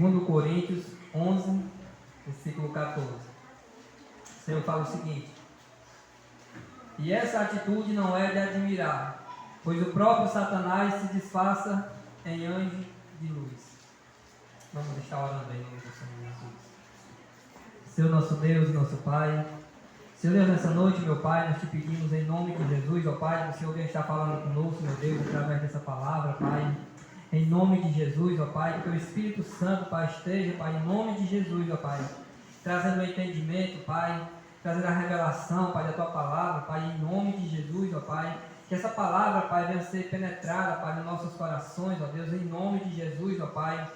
2 Coríntios 11, versículo 14. O Senhor fala o seguinte: e essa atitude não é de admirar, pois o próprio Satanás se disfarça em anjo de luz. Vamos estar orando aí em nome do Senhor Jesus. Senhor nosso Deus, nosso Pai, Senhor Deus, nessa noite, meu Pai, nós te pedimos em nome de Jesus, ó Pai, que o Senhor venha estar falando conosco, meu Deus, através dessa palavra, Pai. Em nome de Jesus, ó Pai, que o teu Espírito Santo, Pai, esteja, Pai, em nome de Jesus, ó Pai, trazendo o entendimento, Pai, trazendo a revelação, Pai, da tua palavra, Pai, em nome de Jesus, ó Pai, que essa palavra, Pai, venha ser penetrada, Pai, nos nossos corações, ó Deus, em nome de Jesus, ó Pai.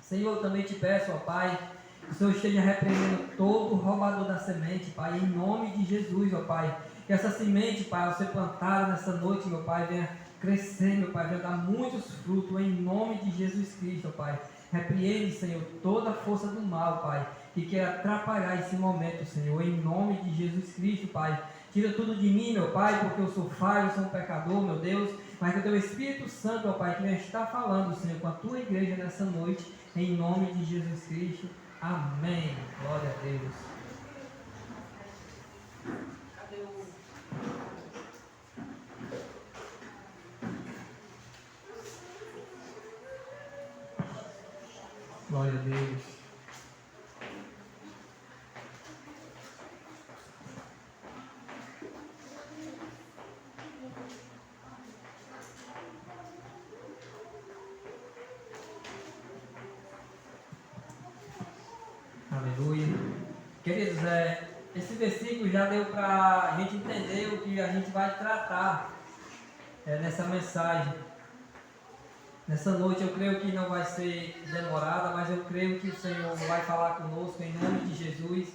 Senhor, eu também te peço, ó Pai, que o Senhor esteja repreendendo todo roubador da semente, Pai, em nome de Jesus, ó Pai. Que essa semente, Pai, ao ser plantada nessa noite, meu Pai, venha crescer, meu Pai, venha dar muitos frutos, em nome de Jesus Cristo, ó Pai. Repreende, Senhor, toda a força do mal, Pai, que quer atrapalhar esse momento, Senhor, em nome de Jesus Cristo, Pai. Tira tudo de mim, meu Pai, porque eu sou falho, eu sou um pecador, meu Deus, mas que o teu Espírito Santo, ó Pai, que venha estar falando, Senhor, com a tua igreja nessa noite, em nome de Jesus Cristo. Amém. Glória a Deus. Glória a Deus. Aleluia. Queridos, esse versículo já deu para a gente entender o que a gente vai tratar nessa mensagem. Nessa noite eu creio que não vai ser demorada, mas eu creio que o Senhor vai falar conosco em nome de Jesus,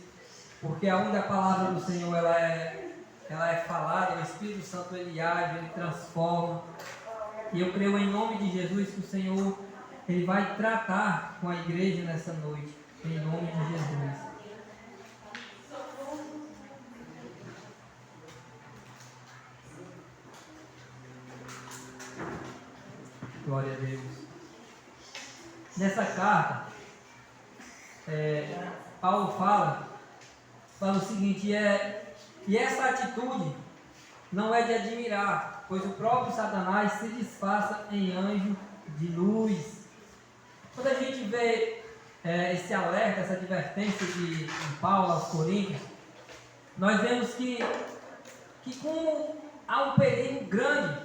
porque aonde a palavra do Senhor ela é falada, o Espírito Santo ele age, ele transforma. E eu creio em nome de Jesus que o Senhor ele vai tratar com a igreja nessa noite, em nome de Jesus. Glória a Deus. Nessa carta, Paulo fala o seguinte: e essa atitude não é de admirar, pois o próprio Satanás se disfarça em anjo de luz. Quando a gente vê esse alerta, essa advertência de Paulo aos Coríntios, nós vemos que como há um perigo grande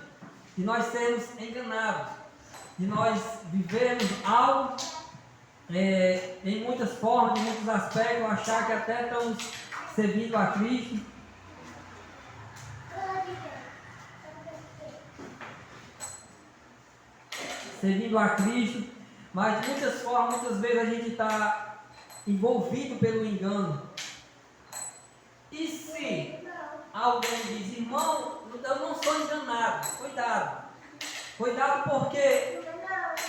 de nós sermos enganados, de nós vivermos algo em muitas formas, em muitos aspectos, achar que até estamos servindo a Cristo. Servindo a Cristo, mas de muitas formas, muitas vezes a gente está envolvido pelo engano. E se alguém diz: irmão, eu não sou enganado, cuidado porque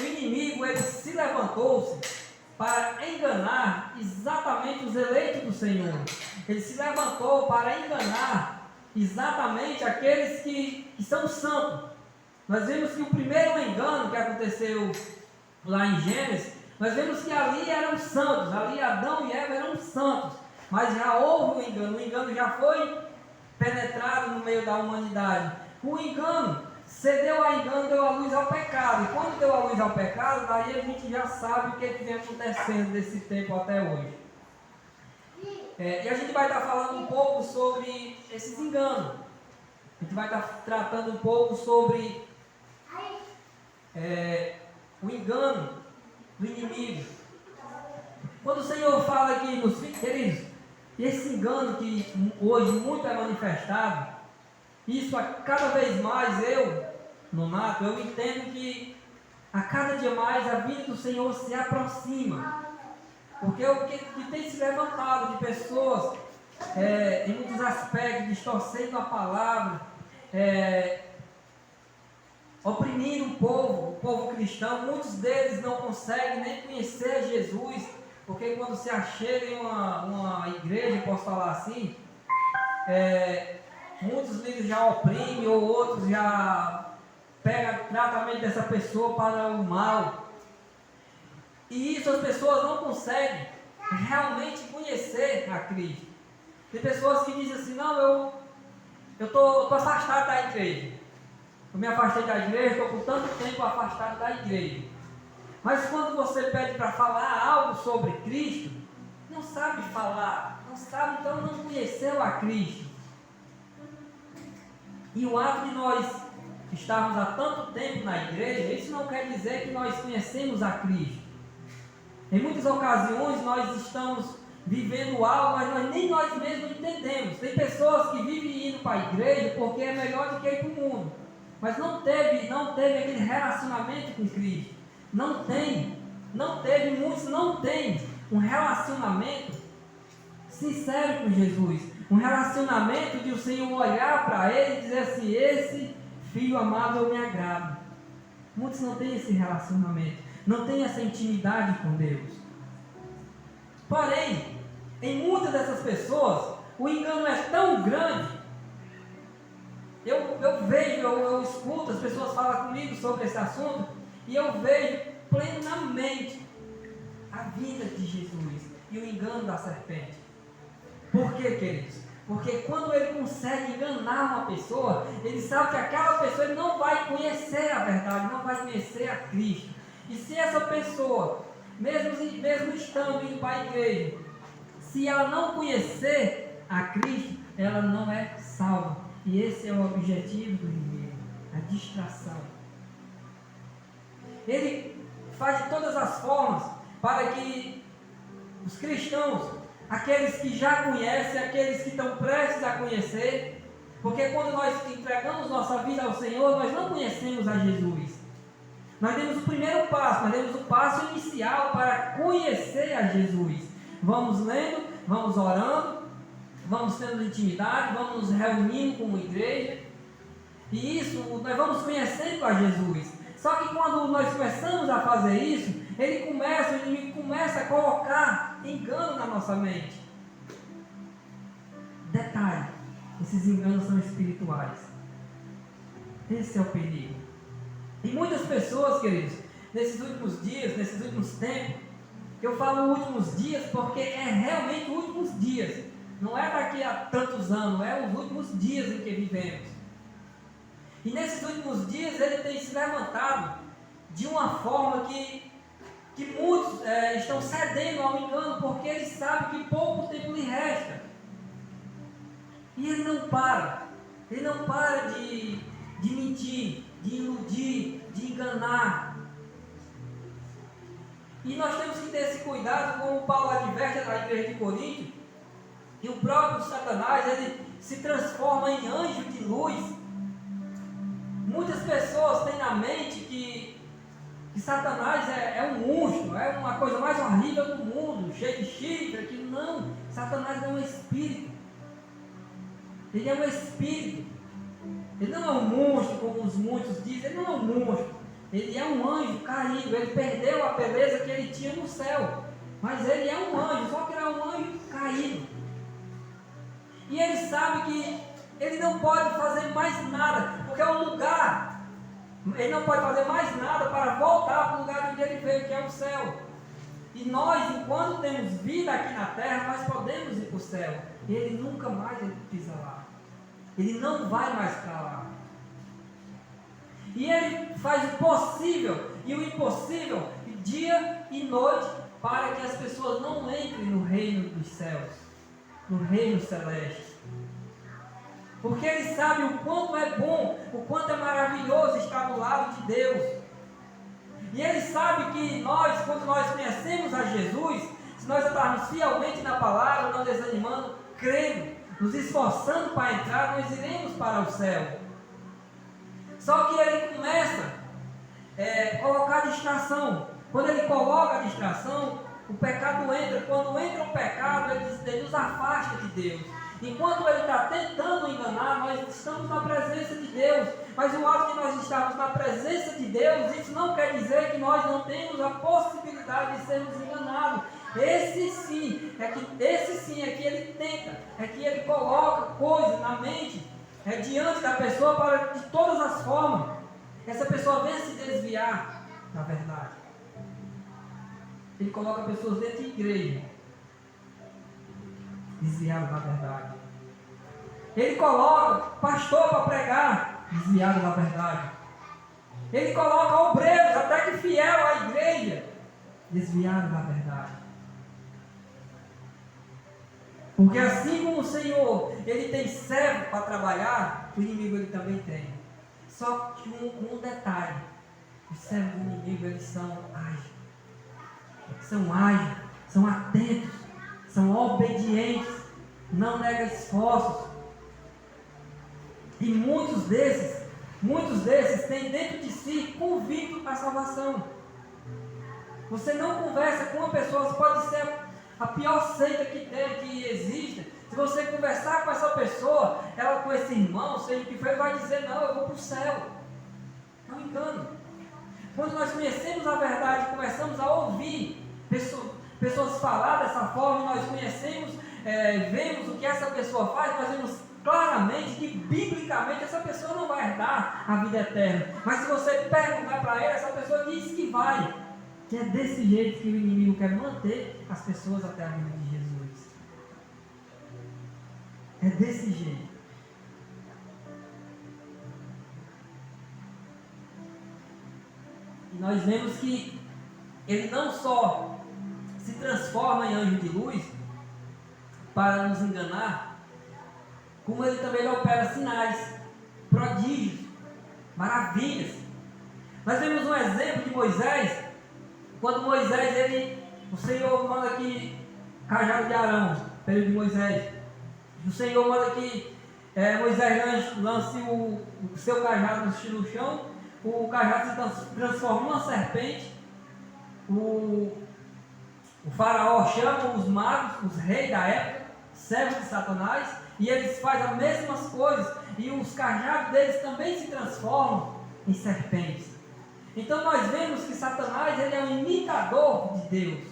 o inimigo ele se levantou-se para enganar exatamente os eleitos do Senhor. Ele se levantou para enganar exatamente aqueles que são santos. Nós vemos que o primeiro engano que aconteceu lá em Gênesis, nós vemos que ali eram santos, ali Adão e Eva eram santos, mas já houve o engano já foi penetrado no meio da humanidade. O engano cedeu a engano, deu a luz ao pecado, e quando deu a luz ao pecado, daí a gente já sabe o que vem acontecendo desse tempo até hoje. E a gente vai estar falando um pouco sobre esses enganos, a gente vai estar tratando um pouco sobre o engano do inimigo. Quando o Senhor fala aqui nos filhos, queridos, esse engano que hoje muito é manifestado, isso a cada vez mais eu entendo que a cada dia mais a vida do Senhor se aproxima, porque o que tem se levantado de pessoas em muitos aspectos, distorcendo a palavra, oprimindo o povo cristão. Muitos deles não conseguem nem conhecer Jesus, porque quando se achega em uma igreja, posso falar assim, muitos líderes já oprimem, ou outros já pegam tratamento dessa pessoa para o mal. E isso as pessoas não conseguem realmente conhecer a Cristo. Tem pessoas que dizem assim, não, eu estou afastado da igreja. Eu me afastei da igreja, estou com tanto tempo afastado da igreja. Mas quando você pede para falar algo sobre Cristo, não sabe falar, não sabe, então não conheceu a Cristo. E o ato de nós estarmos há tanto tempo na igreja, isso não quer dizer que nós conhecemos a Cristo. Em muitas ocasiões nós estamos vivendo algo, mas nem nós mesmos entendemos. Tem pessoas que vivem indo para a igreja porque é melhor do que ir para o mundo, mas não teve aquele relacionamento com Cristo. Muitos não têm um relacionamento sincero com Jesus, um relacionamento de o Senhor olhar para ele e dizer assim, esse filho amado eu me agrado. Muitos não têm esse relacionamento, não têm essa intimidade com Deus. Porém, em muitas dessas pessoas, o engano é tão grande. Eu vejo, eu escuto, as pessoas falam comigo sobre esse assunto, e eu vejo plenamente a vida de Jesus e o engano da serpente. Por quê, queridos? Porque quando ele consegue enganar uma pessoa, ele sabe que aquela pessoa ele não vai conhecer a verdade, não vai conhecer a Cristo. E se essa pessoa, mesmo estando indo para a igreja, se ela não conhecer a Cristo, ela não é salva. E esse é o objetivo do inimigo, a distração. Ele faz de todas as formas para que os cristãos, aqueles que já conhecem, aqueles que estão prestes a conhecer, porque quando nós entregamos nossa vida ao Senhor, nós não conhecemos a Jesus. Nós demos o primeiro passo, nós demos o passo inicial para conhecer a Jesus. Vamos lendo, vamos orando, vamos tendo intimidade, vamos nos reunindo como igreja, e isso nós vamos conhecendo a Jesus. Só que quando nós começamos a fazer isso, o inimigo começa a colocar engano na nossa mente. Detalhe, esses enganos são espirituais. Esse é o perigo. E muitas pessoas, queridos, nesses últimos dias, nesses últimos tempos, eu falo últimos dias porque é realmente últimos dias. Não é daqui a tantos anos, é os últimos dias em que vivemos. E nesses últimos dias ele tem se levantado de uma forma que muitos estão cedendo ao engano, porque ele sabe que pouco tempo lhe resta. E ele não para de mentir, de iludir, de enganar. E nós temos que ter esse cuidado, como Paulo adverte na igreja de Corinto, que o próprio Satanás ele se transforma em anjo de luz. Muitas pessoas têm na mente que Satanás é um monstro, é uma coisa mais horrível do mundo, cheio de chifre, que não, Satanás é um espírito. Ele é um espírito. Ele não é um monstro, como os muitos dizem, ele não é um monstro. Ele é um anjo caído, ele perdeu a beleza que ele tinha no céu. Mas ele é um anjo, só que ele é um anjo caído. E ele sabe que ele não pode fazer mais nada, porque é um lugar, ele não pode fazer mais nada para voltar para o lugar de onde ele veio, que é o céu. E nós, enquanto temos vida aqui na terra, nós podemos ir para o céu. E ele nunca mais pisa lá. Ele não vai mais para lá. E ele faz o possível e o impossível, dia e noite, para que as pessoas não entrem no reino dos céus, no reino celeste. Porque ele sabe o quanto é bom, o quanto é maravilhoso estar do lado de Deus. E ele sabe que nós, quando nós conhecemos a Jesus, se nós estarmos fielmente na palavra, não desanimando, crendo, nos esforçando para entrar, nós iremos para o céu. Só que ele começa a colocar distração. Quando ele coloca a distração, o pecado entra. Quando entra o pecado, ele nos afasta de Deus. Enquanto ele está tentando enganar, nós estamos na presença de Deus. Mas o ato de nós estarmos na presença de Deus, isso não quer dizer que nós não temos a possibilidade de sermos enganados. Esse sim é que ele tenta, é que ele coloca coisas na mente, diante da pessoa para de todas as formas essa pessoa venha se desviar da verdade. Ele coloca pessoas dentro de igreja, desviadas da verdade. Ele coloca pastor para pregar, desviado da verdade. Ele coloca obreiros, até que fiel à igreja, desviado da verdade. Porque assim como o Senhor, Ele tem servo para trabalhar, o inimigo Ele também tem. Só que um detalhe, os servos do inimigo, eles são ágeis, são atentos, são obedientes, não negam esforços. E muitos desses têm dentro de si convicto à salvação. Você não conversa com uma pessoa, pode ser a pior seita que existe. Se você conversar com essa pessoa, ela com esse irmão, seja o que for, ele vai dizer: não, eu vou para o céu. É um engano. Quando nós conhecemos a verdade, começamos a ouvir pessoas falar dessa forma, nós conhecemos, vemos o que essa pessoa faz, nós vemos claramente que biblicamente essa pessoa não vai herdar a vida eterna. Mas se você perguntar para ela, essa pessoa diz que vai. Que é desse jeito que o inimigo quer manter as pessoas até a vida de Jesus. É desse jeito. E nós vemos que ele não só se transforma em anjo de luz para nos enganar, como ele também opera sinais, prodígios, maravilhas. Nós vemos um exemplo de Moisés, quando Moisés, o Senhor manda que cajado de Arão, período de Moisés, o Senhor manda que Moisés lance o seu cajado no chão, o cajado se transforma numa serpente, o faraó chama os magos, os reis da época, servos de Satanás, e eles fazem as mesmas coisas, e os cajados deles também se transformam em serpentes. Então nós vemos que Satanás, ele é um imitador de Deus.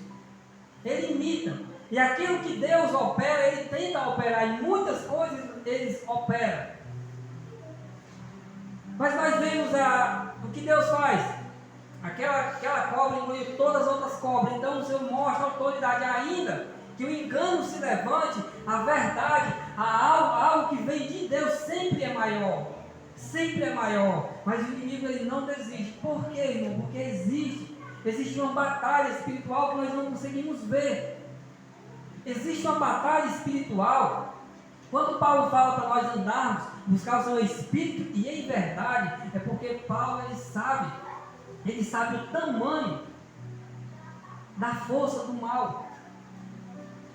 Ele imita. E aquilo que Deus opera, ele tenta operar. Em muitas coisas eles operam. Mas nós vemos o que Deus faz. Aquela cobra engoliu todas as outras cobras. Então o Senhor mostra a autoridade. Ainda que o engano se levante, a verdade, algo que vem de Deus sempre é maior. Sempre é maior, mas o inimigo ele não desiste. Por quê, irmão? Porque existe uma batalha espiritual que nós não conseguimos ver. Existe uma batalha espiritual. Quando Paulo fala para nós andarmos, buscar o seu espírito e em verdade, é porque Paulo ele sabe o tamanho da força do mal.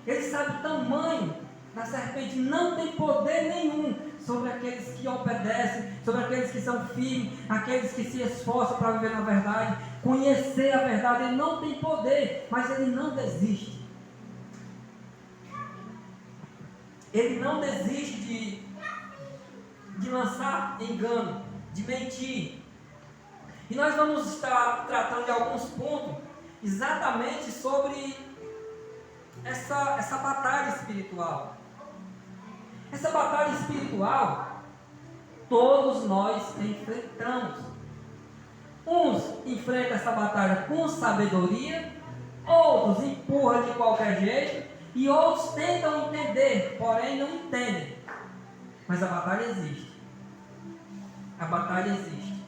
Ele sabe o tamanho da serpente. Não tem poder nenhum sobre aqueles que obedecem, sobre aqueles que são firmes, aqueles que se esforçam para viver na verdade, conhecer a verdade. Ele não tem poder, mas ele não desiste. Ele não desiste de lançar engano, de mentir. E nós vamos estar tratando de alguns pontos exatamente sobre essa batalha espiritual. Essa batalha espiritual, todos nós enfrentamos. Uns enfrentam essa batalha com sabedoria, outros empurram de qualquer jeito, e outros tentam entender, porém não entendem. Mas a batalha existe. A batalha existe.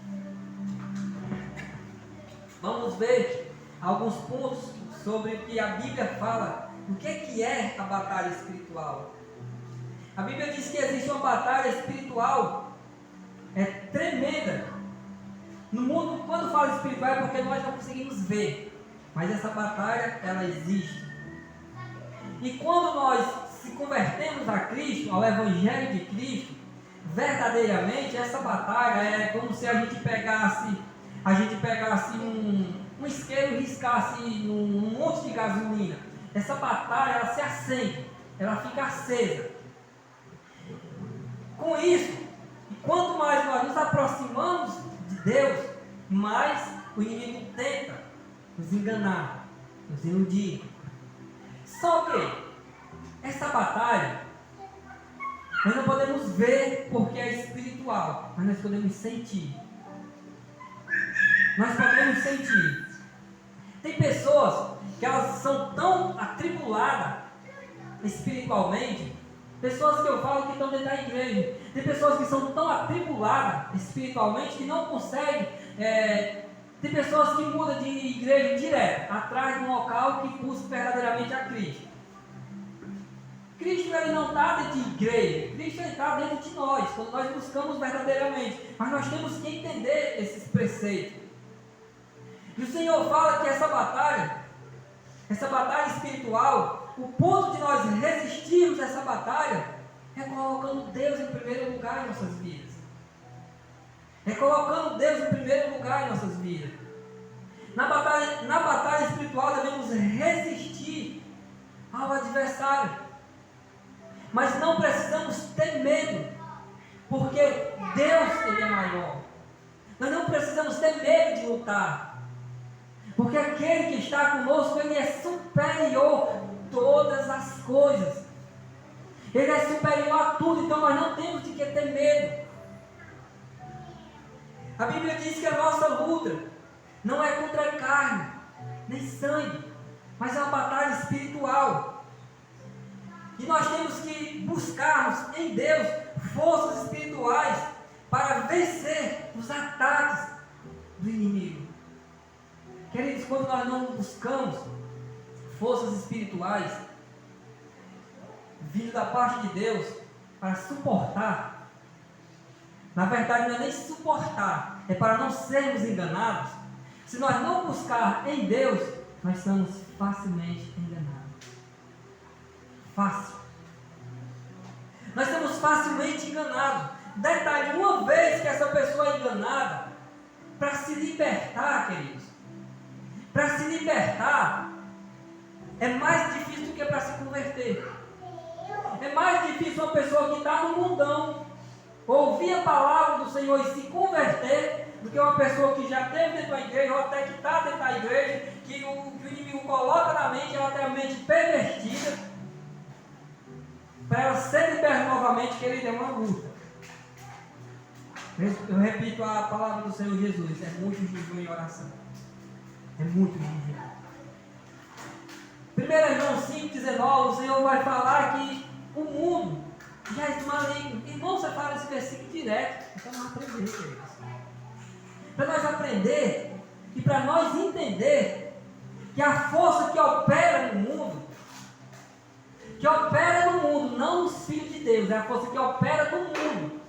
Vamos ver alguns pontos sobre o que a Bíblia fala. O que é a batalha espiritual? A Bíblia diz que existe uma batalha espiritual tremenda. No mundo, quando fala espiritual, é porque nós não conseguimos ver. Mas essa batalha, ela existe. E quando nós se convertemos a Cristo, ao Evangelho de Cristo, verdadeiramente, essa batalha é como se a gente pegasse um isqueiro e riscasse num monte de gasolina. Essa batalha, ela se acende, ela fica acesa. Com isso, e quanto mais nós nos aproximamos de Deus, mais o inimigo tenta nos enganar, nos iludir. Só que essa batalha nós não podemos ver porque é espiritual, mas nós podemos sentir. Nós podemos sentir. Tem pessoas que elas são tão atribuladas espiritualmente, pessoas que eu falo que estão dentro da igreja, tem pessoas que são tão atribuladas espiritualmente que não conseguem, tem pessoas que mudam de igreja direto, atrás de um local que busca verdadeiramente a Cristo. Cristo ele não está dentro de igreja, Cristo está dentro de nós, quando nós buscamos verdadeiramente, mas nós temos que entender esses preceitos. E o Senhor fala que essa batalha espiritual, o ponto de nós resistirmos a essa batalha é colocando Deus em primeiro lugar em nossas vidas. É colocando Deus em primeiro lugar em nossas vidas. Na batalha espiritual devemos resistir ao adversário. Mas não precisamos ter medo, porque Deus ele é maior. Nós não precisamos ter medo de lutar, porque aquele que está conosco, ele é superior a todas as coisas. Ele é superior a tudo, então nós não temos de que ter medo. A Bíblia diz que a nossa luta não é contra a carne, nem sangue, mas é uma batalha espiritual. E nós temos que buscarmos em Deus forças espirituais para vencer os ataques do inimigo. Queridos, quando nós não buscamos forças espirituais vindo da parte de Deus para suportar, na verdade não é nem suportar, é para não sermos enganados. Se nós não buscar em Deus, nós somos facilmente enganados. Fácil. Nós somos facilmente enganados. Detalhe, uma vez que essa pessoa é enganada, para se libertar, queridos, para se libertar, é mais difícil do que para se converter. É mais difícil uma pessoa que está no mundão ouvir a palavra do Senhor e se converter, do que uma pessoa que já esteve dentro da igreja, ou até que está dentro da igreja, que o inimigo coloca na mente, ela tem a mente pervertida. Para ela ser liberta novamente, querido, é uma luta. Eu repito a palavra do Senhor Jesus: é muito jejum e oração. É muito jejum. 1 João 5,19, o Senhor vai falar que o mundo já é maligno. Irmão, você fala esse versículo direto. Então vamos aprender, queridos. Para nós aprender e para nós entender que a força que opera no mundo, não nos filhos de Deus, é a força que opera no mundo,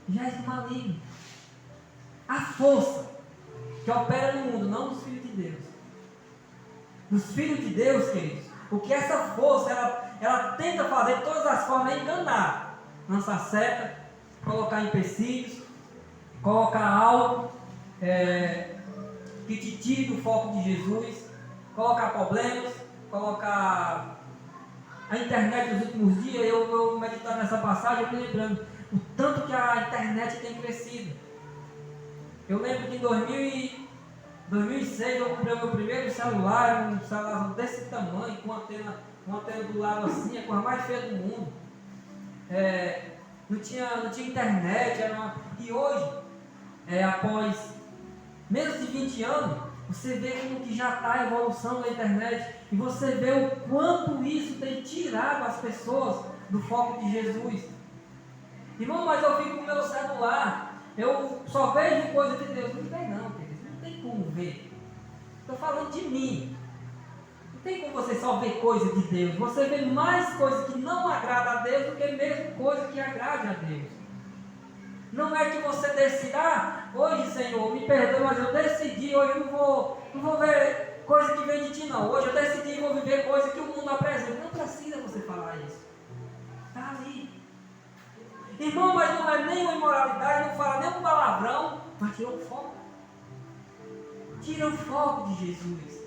já é maligno. A força que opera no mundo, não nos filhos de Deus. Nos filhos de Deus, queridos, o que essa força, ela tenta fazer de todas as formas é enganar, lançar seta, colocar empecilhos, colocar algo que te tire do foco de Jesus, colocar problemas, colocar a internet nos últimos dias. Eu meditando nessa passagem, eu me lembrando o tanto que a internet tem crescido. Eu lembro que em 2006 eu comprei o meu primeiro celular, um celular desse tamanho, com uma antena do lado assim, a coisa mais feia do mundo. Não tinha internet, e hoje, após menos de 20 anos, você vê como que já está a evolução da internet, e você vê o quanto isso tem tirado as pessoas do foco de Jesus. Irmão, mas eu fico com o meu celular, eu só vejo coisa de Deus. Não tem não, querido, não tem como ver. Estou falando de mim. Não tem como você só ver coisa de Deus. Você vê mais coisa que não agrada a Deus do que mesmo coisa que agrade a Deus. Não é que você decida, hoje, Senhor, me perdoe, mas eu decidi, hoje eu não vou ver coisa que vem de ti, não. Hoje eu decidi que vou viver coisa que o mundo apresenta. Não precisa você falar isso. Está ali. Irmão, mas não é nem uma imoralidade, não fala nem um palavrão, mas tira o foco. Tira o foco de Jesus.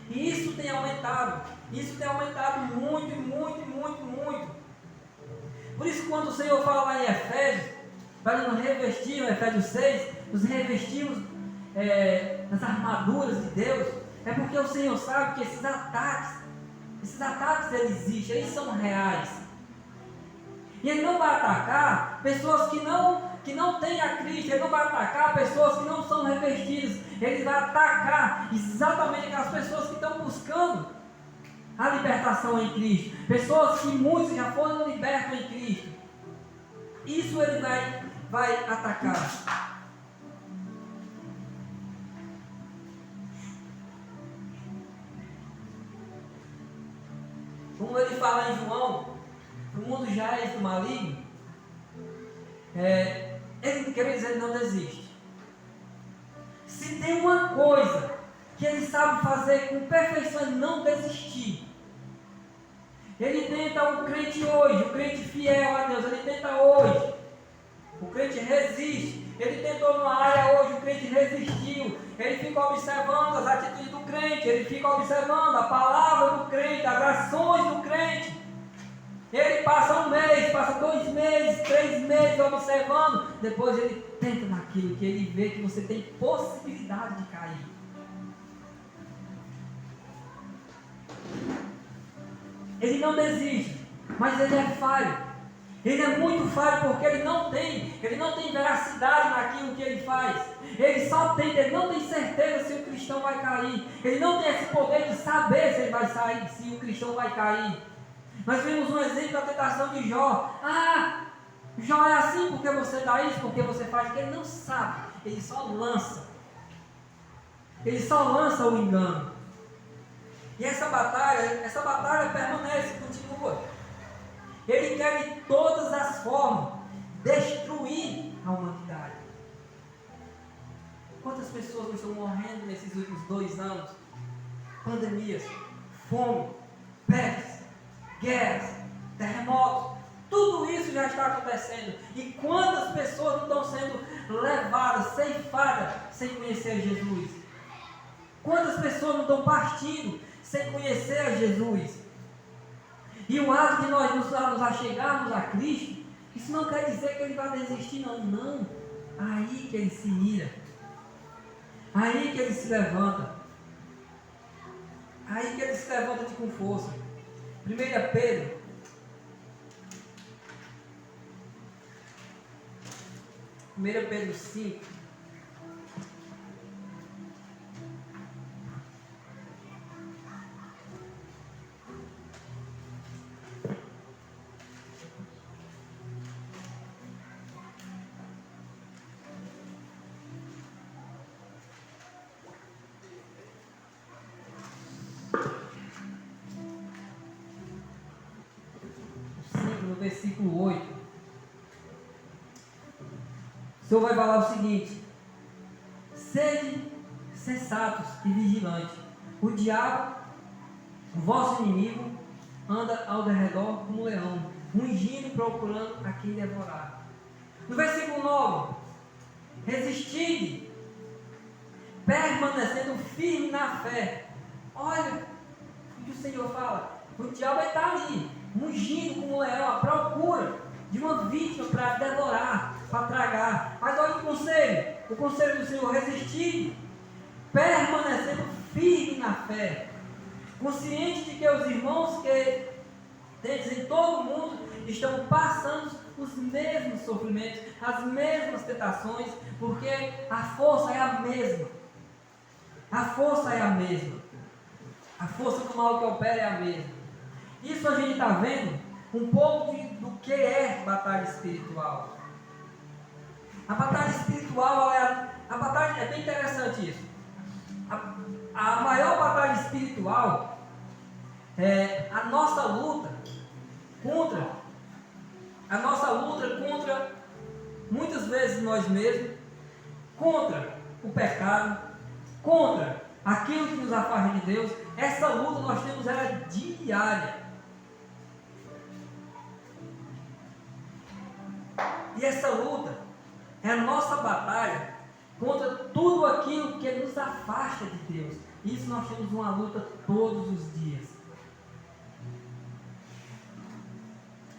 E isso tem aumentado. Isso tem aumentado muito, muito, muito, muito. Por isso, quando o Senhor fala lá em Efésios, para nos revestir, no Efésios 6, nos revestimos nas armaduras de Deus, é porque o Senhor sabe que esses ataques eles existem, eles são reais. E Ele não vai atacar pessoas que não têm a Cristo. Ele não vai atacar pessoas que não são revestidas. Ele vai atacar exatamente aquelas pessoas que estão buscando a libertação em Cristo. Pessoas que muitos já foram libertos em Cristo. Isso Ele vai atacar. Como ele fala em João, o mundo já é do maligno. Ele quer dizer que não desiste. Se tem uma coisa que ele sabe fazer com perfeição, é não desistir. Ele tenta o crente hoje, o crente fiel a Deus, ele tenta hoje. O crente resiste. Ele tentou numa área hoje, o crente resistiu. Ele fica observando as atitudes do crente, ele fica observando a palavra do crente, as ações do crente. Ele passa um mês, passa 2 meses, 3 meses observando. Depois ele tenta naquilo que ele vê que você tem possibilidade de cair. Ele não desiste, mas ele é falho. Ele é muito falho porque ele não tem veracidade naquilo que ele faz. Ele só tenta, ele não tem certeza se o cristão vai cair. Ele não tem esse poder de saber se ele vai sair, se o cristão vai cair. Nós vimos um exemplo da tentação de Jó. Jó é assim porque você dá isso, porque você faz, porque ele não sabe. Ele só lança. Ele só lança o engano. E essa batalha permanece, continua. Ele quer de todas as formas destruir a humanidade. Quantas pessoas não estão morrendo nesses últimos 2 anos? Pandemias, fome, pestes, guerras, terremotos, tudo isso já está acontecendo. E quantas pessoas não estão sendo levadas, ceifadas, sem conhecer Jesus? Quantas pessoas não estão partindo sem conhecer a Jesus? E o ato de nós nos achegarmos a Cristo, isso não quer dizer que ele vai desistir, não. Aí que ele se ira. Aí que ele se levanta. Aí que ele se levanta com força. 1 Pedro. Pedro 5. Versículo 8, o Senhor vai falar o seguinte: sede sensatos e vigilantes. O diabo, o vosso inimigo, anda ao derredor como um leão, rugindo e procurando a quem devorar. No versículo 9, resistide, permanecendo firme na fé. Olha o que o Senhor fala. O diabo está ali, rugindo como um leão, à procura de uma vítima para devorar, para tragar. Mas olha o conselho do Senhor: resistir, permanecendo firme na fé, consciente de que os irmãos que tendes em todo o mundo estão passando os mesmos sofrimentos, as mesmas tentações, porque a força é a mesma. A força é a mesma. A força do mal que opera é a mesma. Isso a gente está vendo um pouco do que é batalha espiritual. A batalha espiritual, a batalha, é bem interessante isso. A maior batalha espiritual é a nossa luta contra muitas vezes nós mesmos, contra o pecado, contra aquilo que nos afasta de Deus. Essa luta nós temos ela diária. E essa luta é a nossa batalha contra tudo aquilo que nos afasta de Deus. Isso nós temos uma luta todos os dias.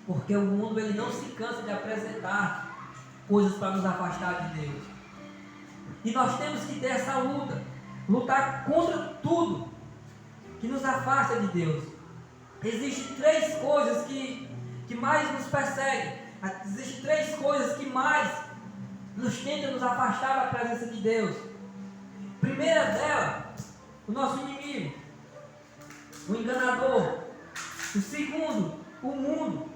Porque o mundo ele não se cansa de apresentar coisas para nos afastar de Deus. E nós temos que ter essa luta. Lutar contra tudo que nos afasta de Deus. Existem 3 coisas que que mais nos perseguem. Existem 3 coisas que mais nos tentam nos afastar da presença de Deus. A primeira dela, o nosso inimigo, o enganador. O segundo, o mundo.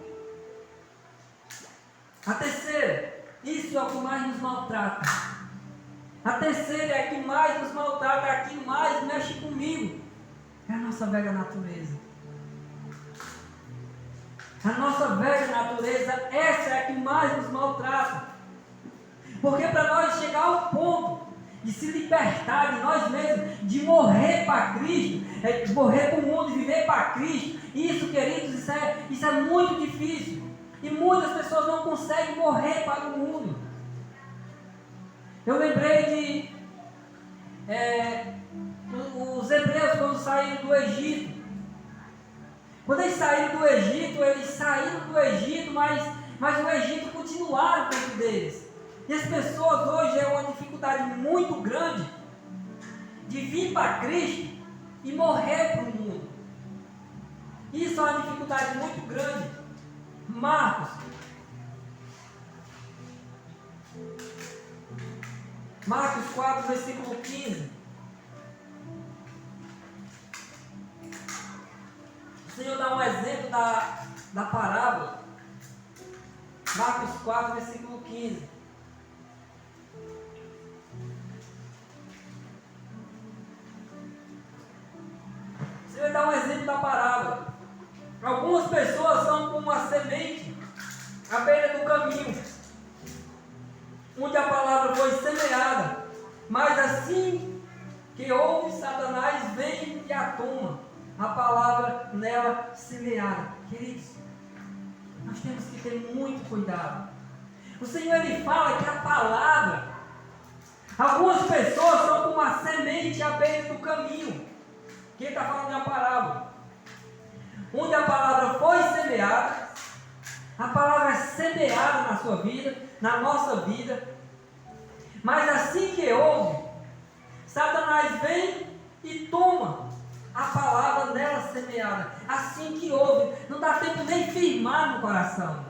A terceira, isso é o que mais nos maltrata. A terceira é a que mais nos maltrata, é a que mais mexe comigo. É a nossa velha natureza. A nossa velha natureza, essa é a que mais nos maltrata. Porque para nós chegar ao ponto de se libertar de nós mesmos, de morrer para Cristo, de morrer para o mundo e viver para Cristo, isso, queridos, isso é muito difícil. E muitas pessoas não conseguem morrer para o mundo. Eu lembrei de os hebreus quando saíram do Egito. Quando eles saíram do Egito, mas o Egito continuaram dentro deles. E as pessoas hoje é uma dificuldade muito grande de vir para Cristo e morrer para o mundo. Isso é uma dificuldade muito grande. Marcos 4, versículo 15. O Senhor dá um exemplo da parábola. Marcos 4, versículo 15. O Senhor dá um exemplo da parábola. Algumas pessoas são como uma semente à beira do caminho, onde a palavra foi semeada, mas assim que ouve, Satanás vem e a toma a palavra nela semeada. Queridos, nós temos que ter muito cuidado. O Senhor ele fala que a palavra, algumas pessoas são como uma semente à beira do caminho. Quem está falando de uma parábola? Onde a palavra foi semeada, a palavra é semeada na sua vida, na nossa vida, mas assim que ouve, Satanás vem e toma a palavra nela semeada. Assim que ouve, não dá tempo nem firmar no coração.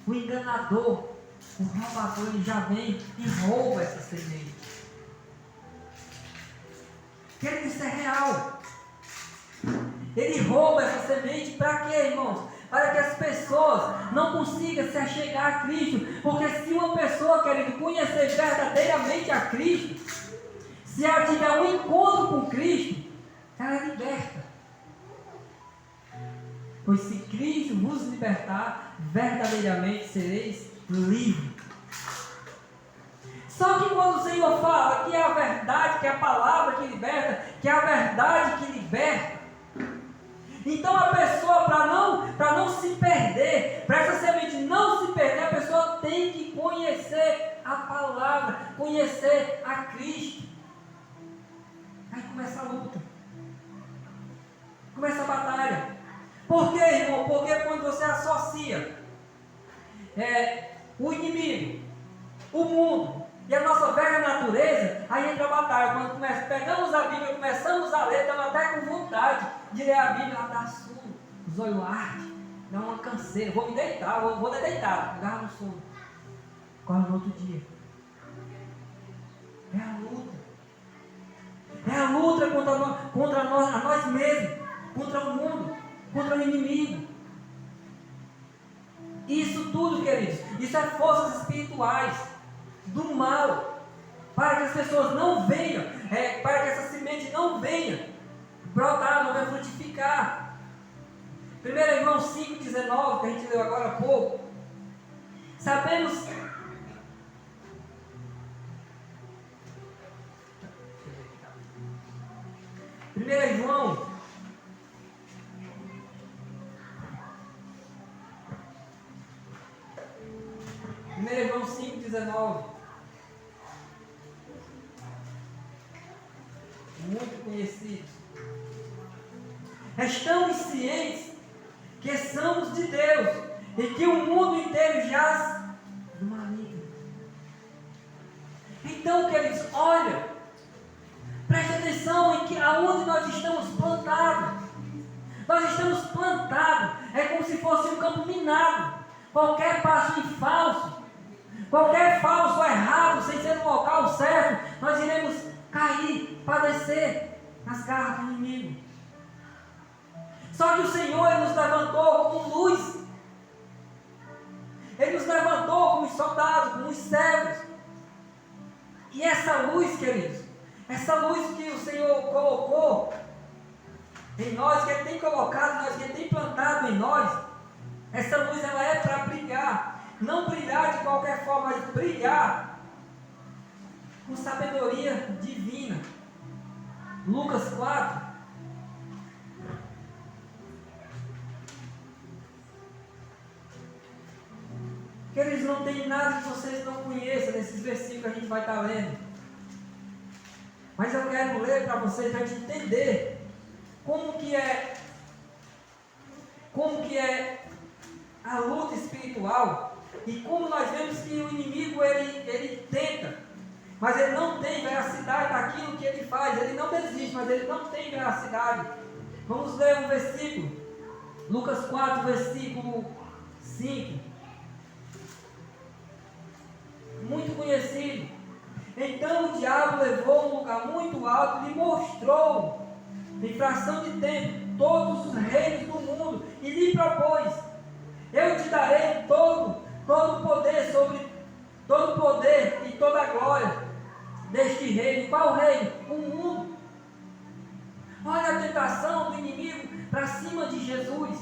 O enganador, o roubador, ele já vem e rouba essa semente. Querido, isso é real. Ele rouba essa semente para quê, irmãos? Para que as pessoas não consigam se achegar a Cristo. Porque se uma pessoa, querido, conhecer verdadeiramente a Cristo, se ela tiver um encontro com Cristo, ela é liberta. Pois se Cristo vos libertar, verdadeiramente sereis livres. Só que quando o Senhor fala que é a verdade, que é a palavra que liberta, que é a verdade que liberta, então a pessoa, para não se perder, para essa semente não se perder, a pessoa tem que conhecer a palavra, conhecer a Cristo. Aí começa a luta, começa a batalha. Por quê, irmão? Porque quando você associa o inimigo, o mundo e a nossa velha natureza, aí entra a batalha. Quando pegamos a Bíblia, começamos a ler, estamos até com vontade de ler a Bíblia, ela dá sono, os olhos ardem, dá uma canseira, vou me deitar, vou deitado, agarra no sono, corre no outro dia. É a luta. É a luta contra nós mesmos, contra o mundo, contra o inimigo. Isso tudo, queridos, isso é forças espirituais do mal, para que as pessoas não venham, para que essa semente não venha brotar, não venha frutificar. 1 João 5,19, que a gente leu agora há pouco. Sabemos. 1 João 5,19. Muito conhecido. Estamos cientes que somos de Deus e que o mundo inteiro jaz no maligno. Então, queridos, olha, preste atenção em que aonde nós estamos plantados. Nós estamos plantados É como se fosse um campo minado. Qualquer passo em falso, qualquer falso errado, sem ser no local certo, nós iremos cair, padecer nas garras do inimigo. Só que o Senhor, Ele nos levantou como luz. Ele nos levantou como soldados, como servos. E essa luz, queridos, essa luz que o Senhor colocou em nós, que Ele tem colocado em nós, que Ele tem plantado em nós, essa luz ela é para brilhar. Não brilhar de qualquer forma, mas brilhar com sabedoria divina. Lucas 4. Que eles não têm nada que vocês não conheçam nesses versículos que a gente vai estar lendo. Mas eu quero ler para vocês, para a gente entender como que é a luta espiritual e como nós vemos que o inimigo ele tenta, mas ele não tem veracidade naquilo que ele faz. Ele não desiste, mas ele não tem veracidade. Vamos ler um versículo, Lucas 4, versículo 5. Muito conhecido. Então o diabo levou a um lugar muito alto e lhe mostrou, em fração de tempo, todos os reinos do mundo e lhe propôs: eu te darei todo poder sobre todo o poder e toda a glória deste reino. Qual reino? O mundo. Olha a tentação do inimigo para cima de Jesus.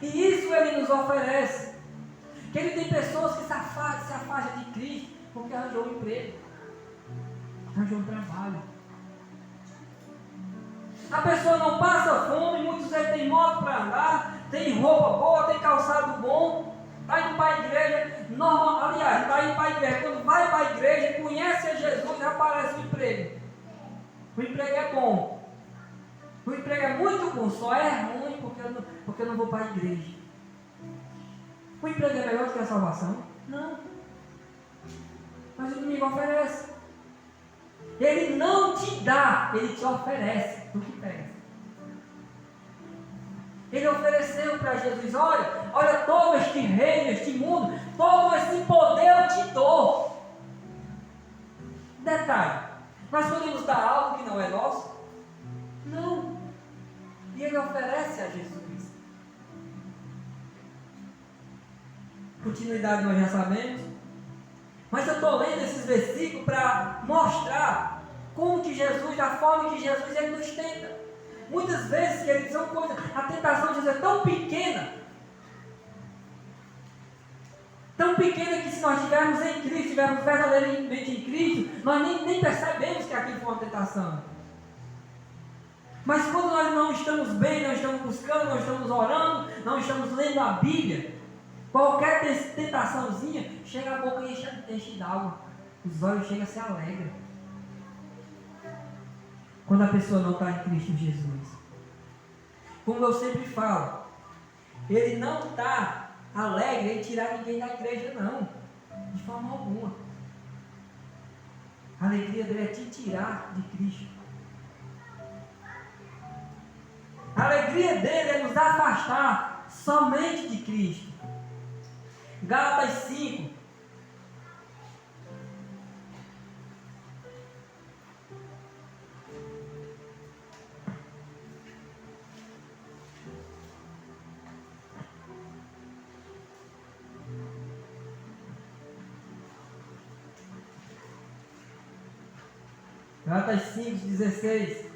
E isso ele nos oferece. Que ele tem pessoas que se afastam de Cristo porque arranjou um emprego, arranjou um trabalho. A pessoa não passa fome, muitos vezes tem moto para andar, tem roupa boa, tem calçado bom, está indo para a igreja, aliás, está indo para a igreja, quando vai para a igreja, conhece a Jesus, aparece o emprego. O emprego é bom. O emprego é muito bom, só é ruim porque eu não vou para a igreja. O emprego é melhor do que a salvação? Não. Mas o inimigo oferece. Ele não te dá, ele te oferece do que pede. Ele ofereceu para Jesus: olha todo este reino, este mundo, todo esse poder eu te dou. Detalhe, nós podemos dar algo que não é nosso? Não. E ele oferece a Jesus. Continuidade nós já sabemos. Mas eu estou lendo esses versículos para mostrar como que Jesus, da forma que Jesus ele nos tenta. Muitas vezes, queridos, são coisas, a tentação de Jesus é tão pequena que se nós estivermos em Cristo, estivermos verdadeiramente em Cristo, nós nem percebemos que aquilo foi uma tentação. Mas quando nós não estamos bem, não estamos buscando, não estamos orando, não estamos lendo a Bíblia, qualquer tentaçãozinha, chega a boca e enche d'água. Os olhos chegam a se alegram. Quando a pessoa não está em Cristo Jesus. Como eu sempre falo, ele não está alegre em tirar ninguém da igreja, não. De forma alguma. A alegria dele é te tirar de Cristo. A alegria dele é nos afastar somente de Cristo. Gálatas 5. Gálatas 5:16.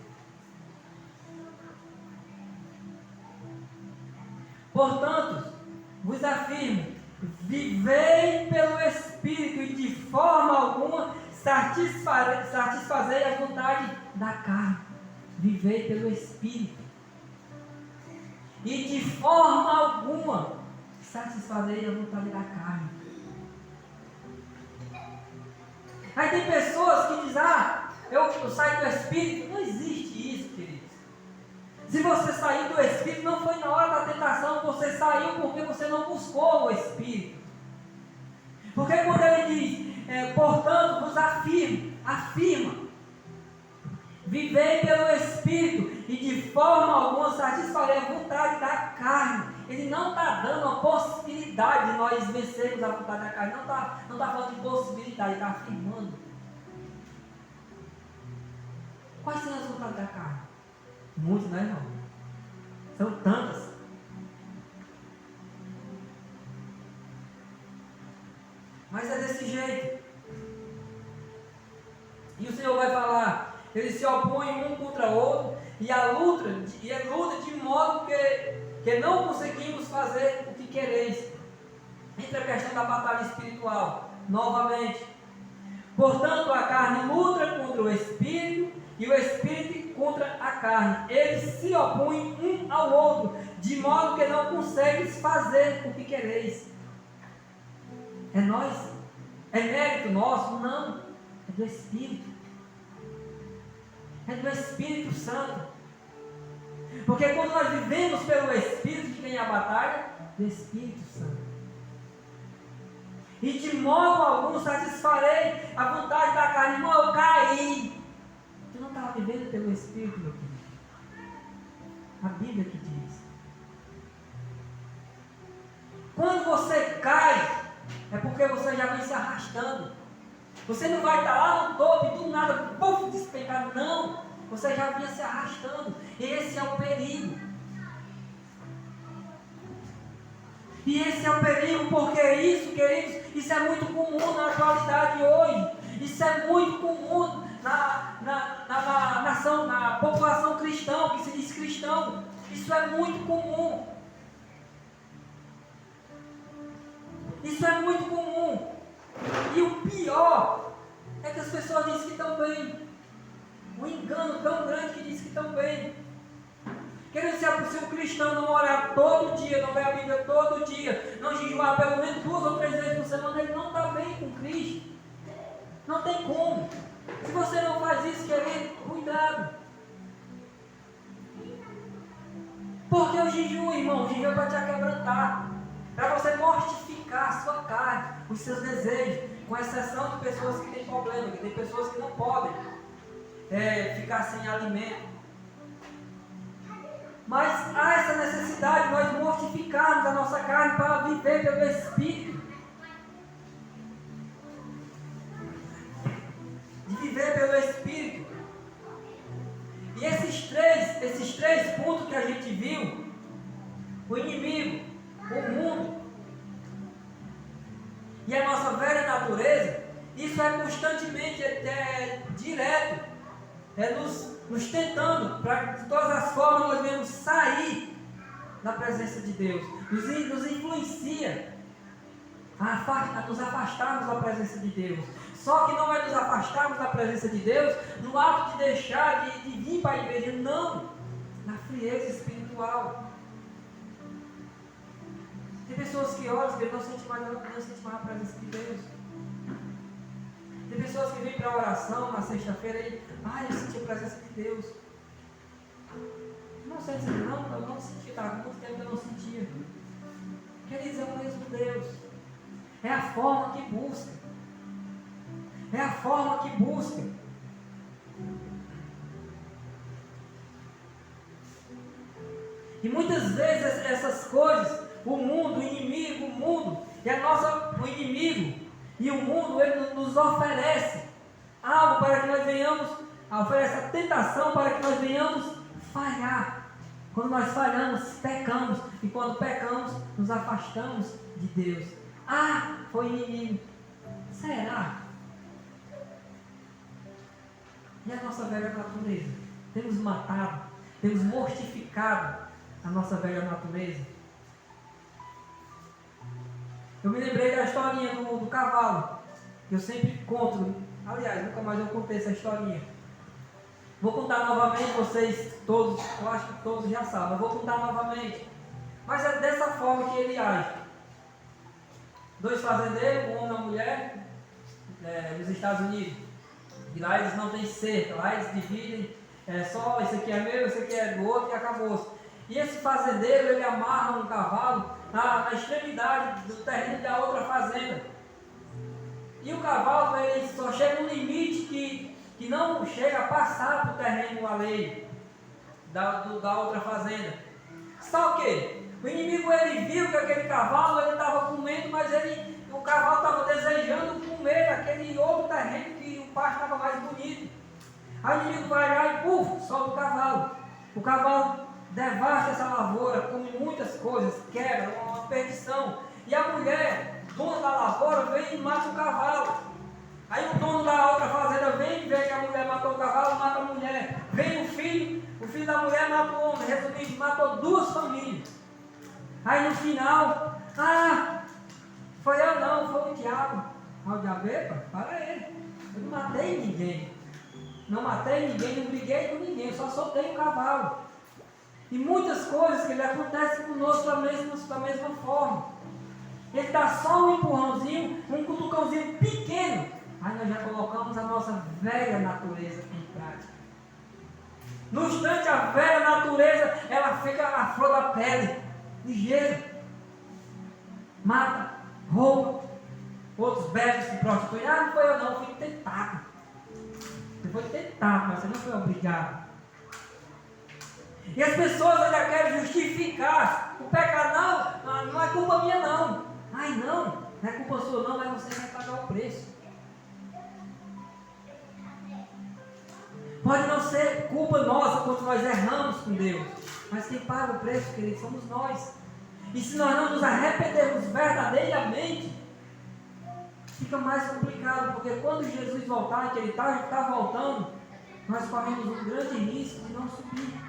Portanto, vos afirmo, vivei pelo Espírito e de forma alguma satisfazei a vontade da carne. Vivei pelo Espírito e de forma alguma satisfazei a vontade da carne. Aí tem pessoas que dizem: eu saio do Espírito. Não existe isso, queridos. Se você sair do Espírito, não foi na hora da tentação, você saiu porque você não buscou o Espírito. Porque quando ele diz, portanto, vos afirma, vivei pelo Espírito e de forma alguma satisfarei a vontade da carne. ele não está dando a possibilidade de nós vencermos a vontade da carne. Não está falando de possibilidade, ele está afirmando. Quais são as vontades da carne? Muitas, não é, irmão? São tantas. Mas é desse jeito. E o Senhor vai falar, eles se opõem um contra o outro, e a luta de modo que não conseguimos fazer o que quereis. Entra a questão da batalha espiritual, novamente. Portanto, a carne luta contra o Espírito, e o Espírito contra a carne. Eles se opõem um ao outro, de modo que não consegues fazer o que quereis. É nós? É mérito nosso? Não. É do Espírito. É do Espírito Santo. Porque quando nós vivemos pelo Espírito, que vem a batalha, do Espírito Santo. E de modo algum satisfarei a vontade da carne. Irmão, eu caí. Tu não estava vivendo pelo Espírito, meu querido. A Bíblia que diz. Quando você cai, é porque você já vem se arrastando. Você não vai estar lá no topo e do nada, puf, despencar. Não. Você já vinha se arrastando. Esse é o perigo. E esse é o perigo, porque isso, queridos, isso é muito comum na atualidade hoje. Isso é muito comum na população cristã, que se diz cristão. Isso é muito comum. Isso é muito comum. E o pior é que as pessoas dizem que estão bem. Um engano tão grande que diz que estão bem. Querendo se um cristão não orar todo dia, não ler a Bíblia todo dia, não jejuar pelo menos 2 ou 3 vezes por semana, ele não está bem com Cristo. Não tem como. Se você não faz isso, querido, cuidado. Porque o jejum, irmão, o jejum é para te aquebrantar. Para você mortificar a sua carne, os seus desejos, com exceção de pessoas que têm problema, que tem pessoas que não podem ficar sem alimento. Mas há essa necessidade de nós mortificarmos a nossa carne para viver pelo Espírito. De viver pelo Espírito. E esses três pontos que a gente viu, o inimigo, o mundo e a nossa velha natureza, isso é constantemente, direto, nos tentando, para de todas as formas nós devemos sair da presença de Deus, nos influencia a nos afastarmos da presença de Deus. Só que não é nos afastarmos da presença de Deus no ato de deixar de vir para a igreja, não, na frieza espiritual. Tem pessoas que oram que não sentem mais a presença de Deus. Tem pessoas que vêm para a oração na sexta-feira e eu senti a presença de Deus. Não sei dizer, não, eu não senti, estava muito tempo que eu não sentia. Quer dizer, é o mesmo Deus. É a forma que busca. É a forma que busca. E muitas vezes essas coisas, o mundo, o inimigo, o inimigo e o mundo, ele nos oferece algo para que nós venhamos, oferece a tentação para que nós venhamos falhar. Quando nós falhamos, pecamos, e quando pecamos, nos afastamos de Deus. Foi inimigo. Será? E a nossa velha natureza? Temos matado, temos mortificado a nossa velha natureza. Eu me lembrei da historinha do cavalo, que eu sempre conto. Aliás, nunca mais eu contei essa historinha. Vou contar novamente, vocês todos, eu acho que todos já sabem, eu vou contar novamente. Mas é dessa forma que ele age. 2 fazendeiros, um homem e uma mulher, nos Estados Unidos. E lá eles não têm cerca, lá eles dividem, só esse aqui é meu, esse aqui é do outro e acabou-se. E esse fazendeiro, ele amarra um cavalo na extremidade do terreno da outra fazenda. E o cavalo, ele só chega no limite que não chega a passar para o terreno alheio da outra fazenda. Só que O inimigo, ele viu que aquele cavalo, ele estava comendo, mas o cavalo estava desejando comer aquele outro terreno que o pasto estava mais bonito. Aí o inimigo vai lá e solta o cavalo. O cavalo devasta essa lavoura, come muitas coisas, quebra, uma perdição. E a mulher, dona da lavoura, vem e mata o cavalo. Aí o dono da outra fazenda vem e vê que a mulher matou o cavalo, mata a mulher. Vem o filho da mulher mata o homem. Resumindo, matou 2 famílias. Aí no final, foi eu não, foi o diabo. O diabo, epa, para ele. Eu não matei ninguém. Não matei ninguém, não briguei com ninguém, só soltei o cavalo. E muitas coisas que ele acontecem conosco da mesma forma. Ele dá só um empurrãozinho, um cutucãozinho pequeno. Aí nós já colocamos a nossa velha natureza em prática. No instante, a velha natureza, ela fica à flor da pele, ligeiro. Mata, rouba. Outros bebem, se prostituem. Não foi eu não, fui tentado. Você foi tentado, mas você não foi obrigado. E as pessoas ainda querem justificar o pecado. Não é culpa minha não. Não é culpa sua não, mas você vai pagar o preço. Pode não ser culpa nossa quando nós erramos com Deus, mas quem paga o preço, querido, somos nós. E se nós não nos arrependermos verdadeiramente, fica mais complicado, porque quando Jesus voltar, que Ele está voltando, nós corremos um grande risco de não subir.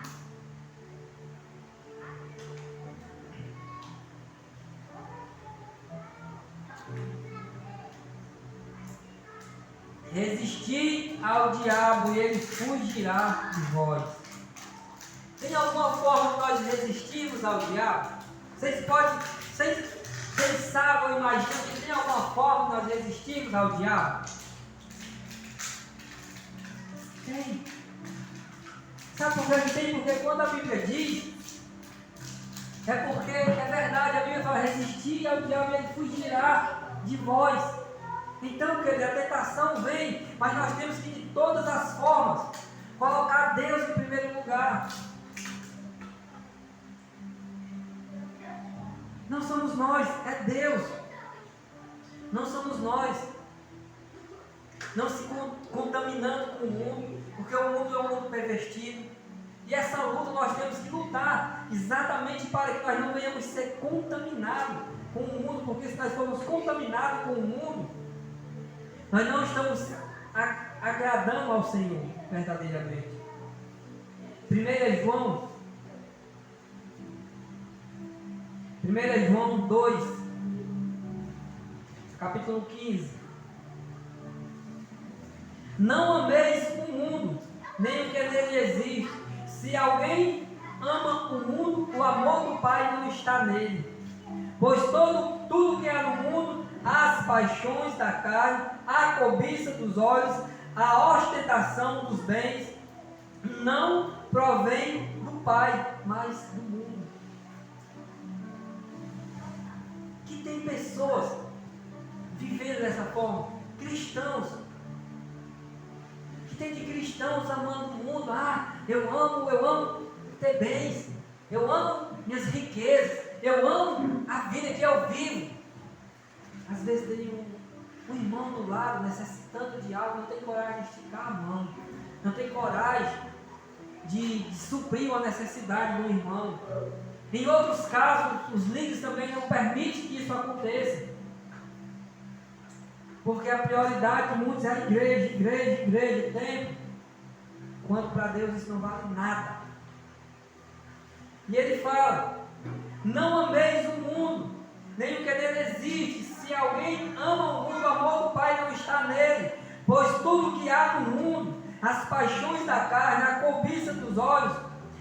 Resistir ao diabo e ele fugirá de vós. Tem alguma forma de nós resistirmos ao diabo? Vocês sabem ou imaginam que tem alguma forma de nós resistirmos ao diabo? Tem. Sabe por que tem? Porque quando a Bíblia diz, é porque é verdade, a Bíblia fala, resistir ao diabo e ele fugirá de vós. Então, querido, a tentação vem, mas nós temos que, de todas as formas, colocar Deus em primeiro lugar. Não somos nós, é Deus. Não somos nós. Não se contaminando com o mundo, porque o mundo é um mundo pervertido. E essa luta nós temos que lutar exatamente para que nós não venhamos ser contaminados com o mundo, porque se nós formos contaminados com o mundo, nós não estamos agradando ao Senhor verdadeiramente. 1 João 2, capítulo 15. Não ameis o mundo, nem o que nele existe. Se alguém ama o mundo, o amor do Pai não está nele. Pois tudo que há no mundo, as paixões da carne, a cobiça dos olhos, a ostentação dos bens, não provém do Pai, mas do mundo. Que tem pessoas vivendo dessa forma, cristãos, que tem de cristãos amando o mundo. Eu amo ter bens, eu amo minhas riquezas, eu amo a vida que eu vivo. Às vezes tem um irmão do lado necessitando de algo, não tem coragem de esticar a mão, não tem coragem de suprir uma necessidade do irmão. Em outros casos, os líderes também não permitem que isso aconteça, porque a prioridade de muitos é a igreja, templo, quando para Deus isso não vale nada. E ele fala: não ameis o mundo, nem o que nele existe. Se alguém ama o mundo, o amor do Pai não está nele. Pois tudo que há no mundo, as paixões da carne, a cobiça dos olhos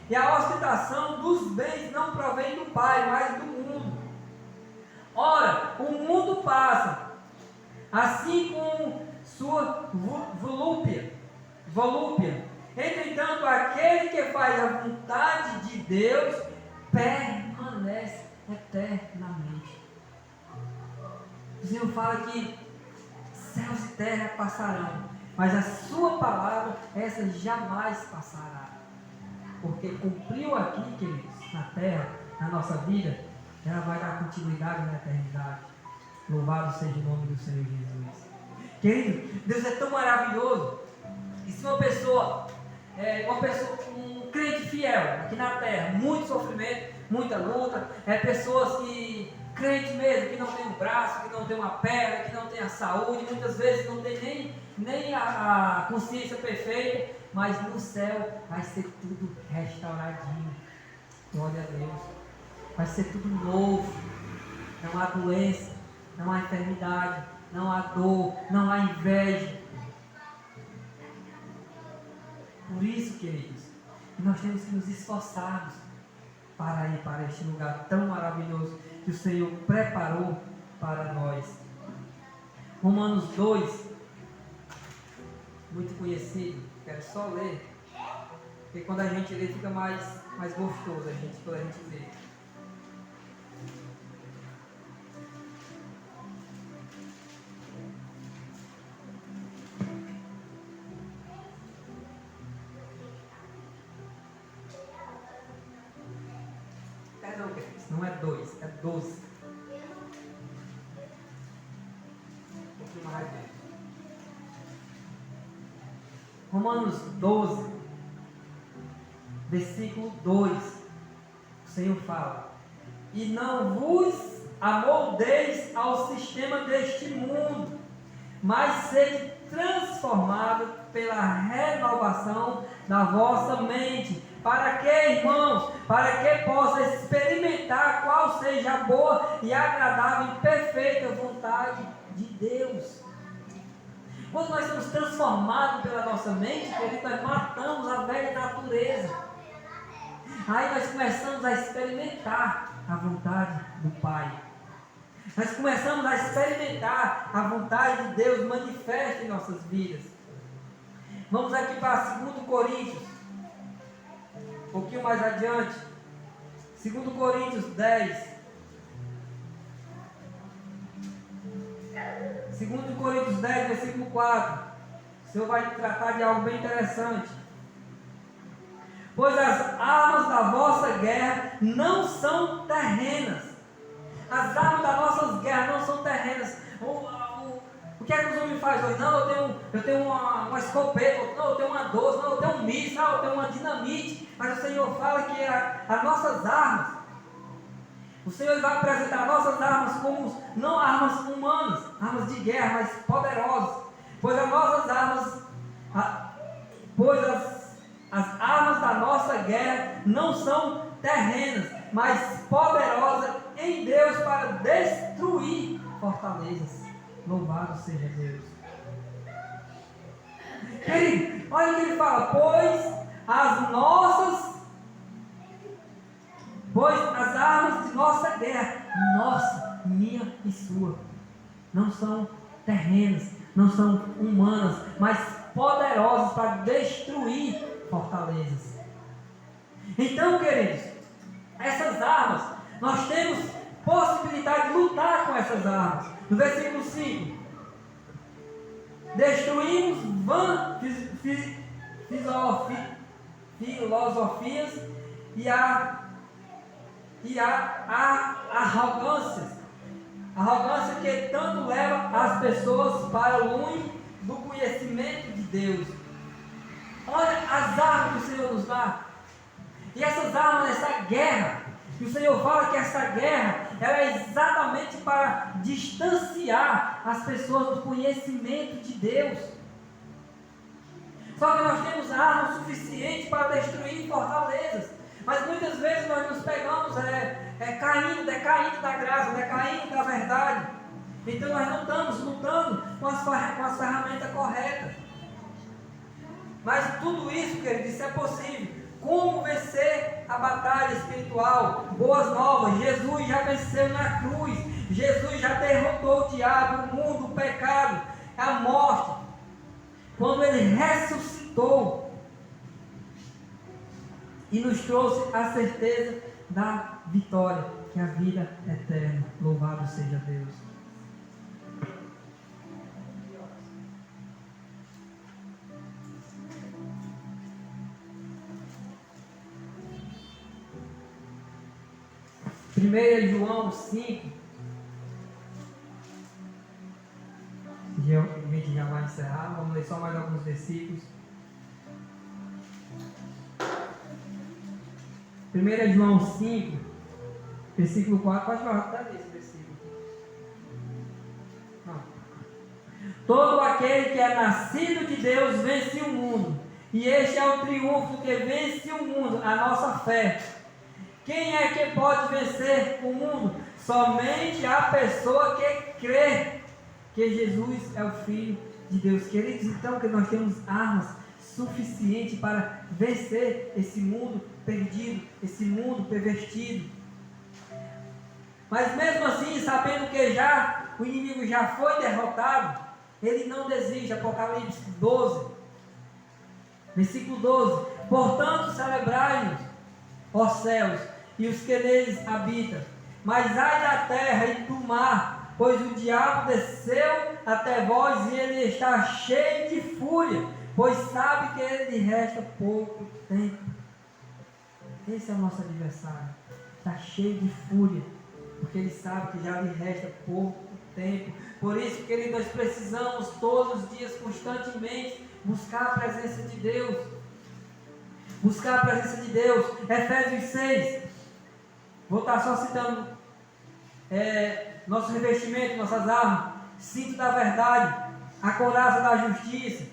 e a ostentação dos bens, não provém do Pai, mas do mundo. Ora, o mundo passa, assim como sua volúpia. Entretanto, aquele que faz a vontade de Deus permanece eternamente. O Senhor fala que céus e terra passarão, mas a sua palavra, essa jamais passará. Porque cumpriu aqui, queridos, na terra, na nossa vida, ela vai dar continuidade na eternidade. Louvado seja o nome do Senhor Jesus. Querido, Deus é tão maravilhoso. E se uma pessoa, um crente fiel aqui na terra, muito sofrimento, muita luta, pessoas que, crente mesmo, que não tem um braço, que não tem uma perna, que não tem a saúde, muitas vezes não tem nem a consciência perfeita, mas no céu vai ser tudo restauradinho. Glória a Deus. Vai ser tudo novo. Não há doença, não há enfermidade, não há dor, não há inveja. Por isso, queridos, nós temos que nos esforçarmos para ir para este lugar tão maravilhoso que o Senhor preparou para nós. Romanos 2, muito conhecido, quero só ler, porque quando a gente lê fica mais gostoso quando a gente lê. Não é 2, é 12. Um pouquinho mais dele. Romanos 12, versículo 2. O Senhor fala: e não vos amoldeis ao sistema deste mundo, mas sede transformado pela renovação da vossa mente. Para que, irmãos? Para que possa experimentar qual seja a boa e agradável e perfeita vontade de Deus. Quando nós somos transformados pela nossa mente, querido, nós matamos a velha natureza. Aí nós começamos a experimentar a vontade do Pai. Nós começamos a experimentar a vontade de Deus manifesta em nossas vidas. Vamos aqui para 2 Coríntios. Um pouquinho mais adiante, 2 Coríntios 10. 2 Coríntios 10, versículo 4. O Senhor vai tratar de algo bem interessante. Pois as armas da vossa guerra não são terrenas. As armas das nossas guerras não são terrenas. O que é que os homens fazem hoje? Não, eu tenho uma escopeta, não, eu tenho uma 12, não, eu tenho um míssil, não, eu tenho uma dinamite. Mas o Senhor fala que as nossas armas, o Senhor vai apresentar nossas armas como não armas humanas, armas de guerra, mas poderosas. Pois as nossas armas, as armas da nossa guerra não são terrenas, mas poderosas em Deus para destruir fortalezas. Louvado seja Deus. Querido, olha o que ele fala: pois as armas de nossa guerra, nossa, minha e sua, não são terrenas, não são humanas, mas poderosas para destruir fortalezas. Então, queridos, essas armas, nós temos possibilidade de lutar com essas armas. No versículo 5: destruímos filosofias e a arrogância que tanto leva as pessoas para longe do conhecimento de Deus. Olha as armas que o Senhor nos dá. E essas armas, essa guerra, que o Senhor fala que essa guerra, ela é exatamente para distanciar as pessoas do conhecimento de Deus. Só que nós temos armas suficientes para destruir fortalezas. Mas muitas vezes nós nos pegamos decaindo da graça, decaindo da verdade. Então nós não estamos lutando com as ferramentas corretas. Mas tudo isso, querido, isso é possível. Como vencer a batalha espiritual? Boas novas: Jesus já venceu na cruz. Jesus já derrotou o diabo, o mundo, o pecado, a morte. Quando Ele ressuscitou e nos trouxe a certeza da vitória, que é a vida eterna. Louvado seja Deus. 1 João 5. A gente já vai encerrar. Vamos ler só mais alguns versículos. 1 João 5, versículo 4. Pode falar desse versículo. Não. Todo aquele que é nascido de Deus vence o mundo. E este é o triunfo que vence o mundo, a nossa fé. Quem é que pode vencer o mundo? Somente a pessoa que crê que Jesus é o Filho de Deus. Queridos, então que nós temos armas suficientes para vencer esse mundo perdido, esse mundo pervertido. Mas mesmo assim, sabendo que o inimigo já foi derrotado, ele não desiste. Apocalipse 12, versículo 12. Portanto, celebrai-nos, ó céus, e os que neles habitam. Mas ai da terra e do mar, pois o diabo desceu até vós e ele está cheio de fúria, pois sabe que ele resta pouco tempo. Esse é o nosso adversário. Está cheio de fúria, porque ele sabe que já lhe resta pouco tempo. Por isso, queridos, nós precisamos todos os dias, constantemente, buscar a presença de Deus. Buscar a presença de Deus. Efésios 6. Vou estar só citando nosso revestimento, nossas armas. Cinto da verdade, a couraça da justiça,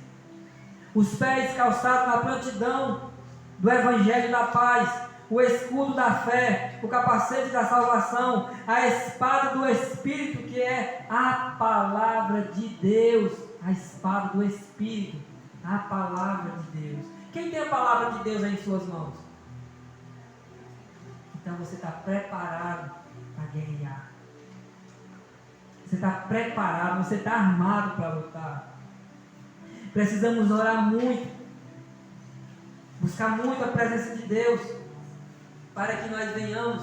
os pés calçados na prontidão do evangelho da paz, o escudo da fé, o capacete da salvação, a espada do Espírito, que é a palavra de Deus. A espada do Espírito, a palavra de Deus. Quem tem a palavra de Deus aí em suas mãos? Então você está preparado para guerrear. Você está preparado, você está armado para lutar. Precisamos orar muito, buscar muito a presença de Deus, para que nós venhamos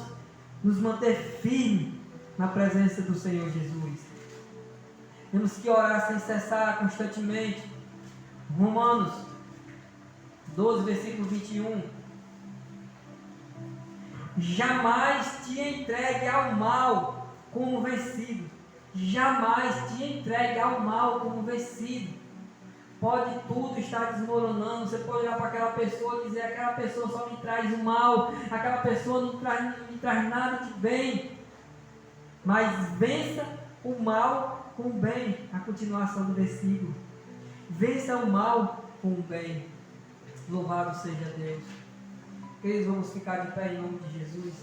nos manter firmes na presença do Senhor Jesus. Temos que orar sem cessar, constantemente. Romanos 12, versículo 21. Jamais te entregue ao mal como vencido. Jamais te entregue ao mal como vencido. Pode tudo estar desmoronando. Você pode olhar para aquela pessoa e dizer: aquela pessoa só me traz o mal, aquela pessoa não me traz nada de bem. Mas vença o mal com o bem. A continuação do versículo: vença o mal com o bem. Louvado seja Deus. Queridos, vamos ficar de pé em nome de Jesus.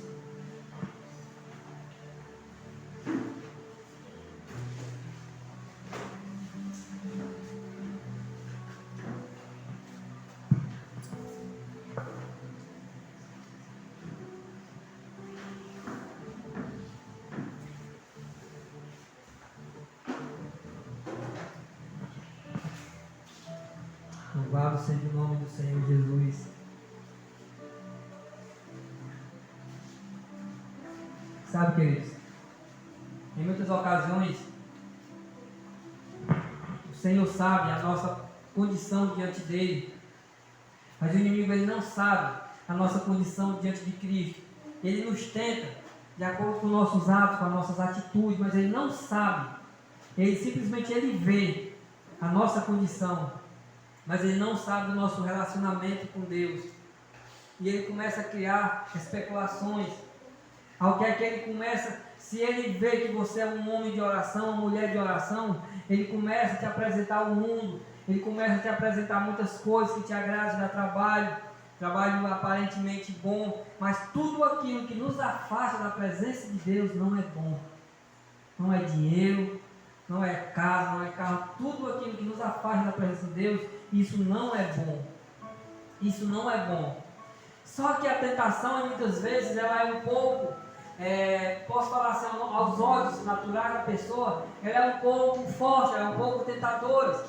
Louvado seja o nome do Senhor Jesus. Sabe, queridos, em muitas ocasiões, o Senhor sabe a nossa condição diante dEle, mas o inimigo ele não sabe a nossa condição diante de Cristo. Ele nos tenta de acordo com nossos atos, com as nossas atitudes, mas ele não sabe. Ele simplesmente vê a nossa condição, mas ele não sabe do nosso relacionamento com Deus. E ele começa a criar especulações. Ao que é que ele começa, se ele vê que você é um homem de oração, uma mulher de oração, ele começa a te apresentar o mundo, ele começa a te apresentar muitas coisas que te agradam, dá trabalho aparentemente bom, mas tudo aquilo que nos afasta da presença de Deus não é bom. Não é dinheiro, não é casa, não é carro, tudo aquilo que nos afasta da presença de Deus, isso não é bom. Isso não é bom. Só que a tentação, muitas vezes, ela é um pouco, posso falar assim, aos olhos naturais da pessoa, ela é um pouco forte, ela é um pouco tentadora.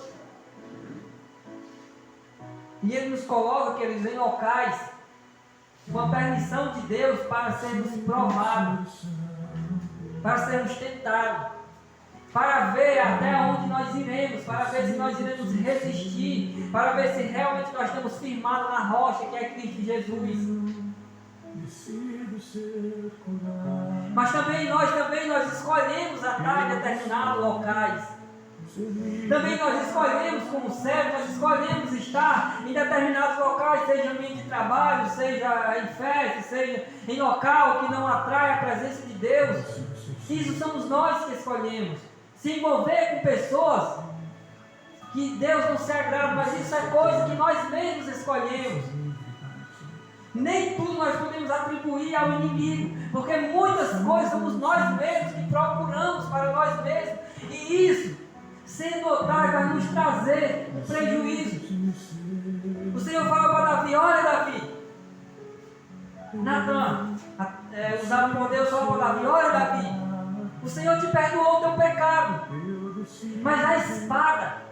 E ele nos coloca, queridos, em locais com a permissão de Deus para sermos provados, para sermos tentados, para ver até onde nós iremos, para ver se nós iremos resistir, para ver se realmente nós estamos firmados na rocha que é Cristo Jesus. Mas também nós escolhemos estar em determinados locais. Também nós escolhemos como servos, nós escolhemos estar em determinados locais, seja em ambiente de trabalho, seja em festa, seja em local que não atrai a presença de Deus. Isso somos nós que escolhemos. Se envolver com pessoas que Deus não se agrada, mas isso é coisa que nós mesmos escolhemos. Nem tudo nós podemos atribuir ao inimigo, porque muitas coisas somos nós mesmos que procuramos para nós mesmos, e isso, sem notar, vai nos trazer prejuízo. O Senhor fala para Davi: olha, Davi, Natan, usado por Deus, fala para Davi: olha, Davi, o Senhor te perdoou o teu pecado, mas a espada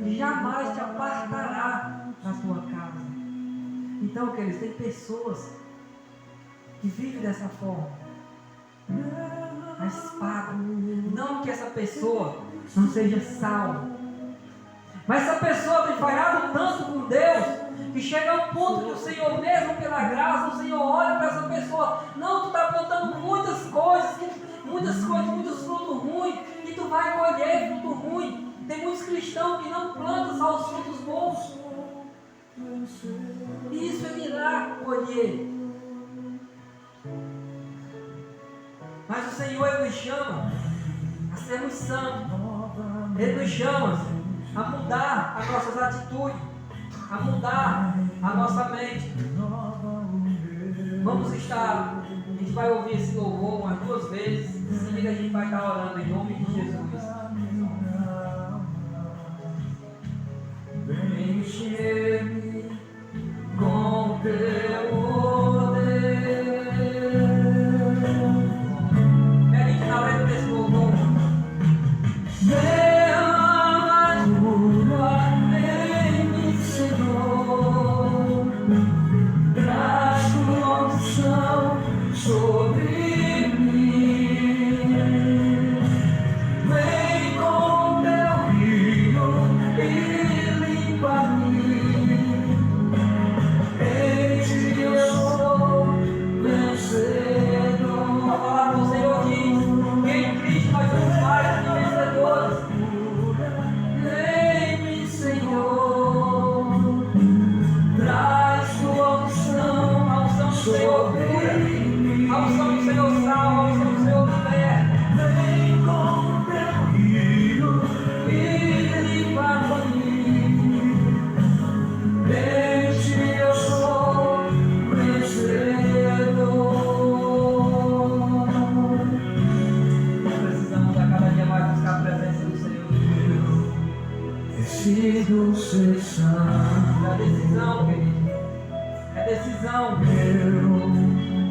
jamais te apartará da tua casa. Então, queridos, tem pessoas que vivem dessa forma. A espada, não que essa pessoa não seja salva, mas essa pessoa tem falhado tanto com Deus, que chega ao ponto que o Senhor mesmo, pela graça, o Senhor olha para essa pessoa: não, tu está plantando muitos frutos ruins, e tu vai colher fruto ruim. Tem muitos cristãos que não plantam só os frutos bons, e isso ele irá colher. Mas o Senhor, Ele nos chama a sermos santos. Ele nos chama a mudar as nossas atitudes, a mudar a nossa mente. Vamos estar, a gente vai ouvir esse louvor umas 2 vezes, em seguida a gente vai estar orando em nome de Jesus. Vem encher-me com teu poder. Medite na letra desse louvor. Derrama tua em mim, Senhor. Traz tua unção sobre mim. Vem com teu rio e limpa-me. Em ti eu sou vencedor. A palavra do Senhor diz que em Cristo nós somos mais que vencedores. Vem-me, Senhor, traz tua unção, a unção do Senhor cura, a unção do Senhor salva, a unção do Senhor liberta. Vem com teu rio e limpa-me. Em ti eu sou vencedor. Precisamos a cada dia mais buscar a presença do Senhor de Deus. Decido ser santo. É decisão, querido. É decisão. Eu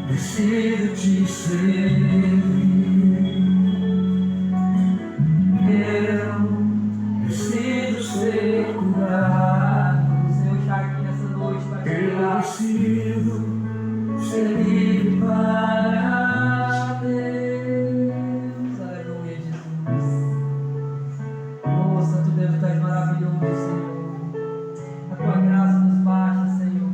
decido te servir. Eu decido ser curado. O Senhor está aqui nessa noite para te curar. Eu decido ser livre para Deus. Aleluia, Jesus. Oh, Santo Deus, tu és maravilhoso, Senhor. A tua graça nos basta, Senhor.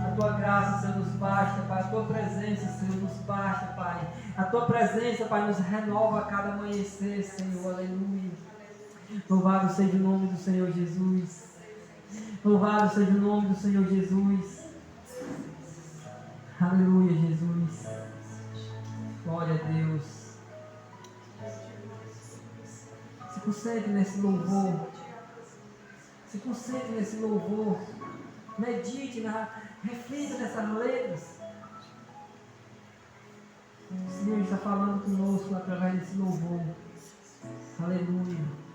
A tua graça, Senhor, nos basta, Pai. A tua presença, Senhor, nos basta, Pai. A tua presença, Pai, nos renova a cada amanhecer, Senhor. Aleluia. Louvado seja o nome do Senhor Jesus. Louvado seja o nome do Senhor Jesus. Aleluia, Jesus. Glória a Deus. Se concentre nesse louvor. Se concentre nesse louvor. Medite, reflita nessas letras. O Senhor está falando conosco através desse louvor. Aleluia.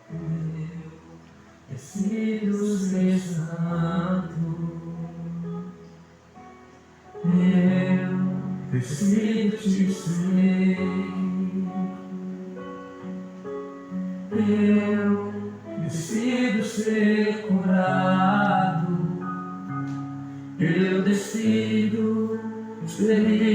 Eu decido ser santo. Eu decido te ser. Eu decido ser curado. Eu decido ser livre.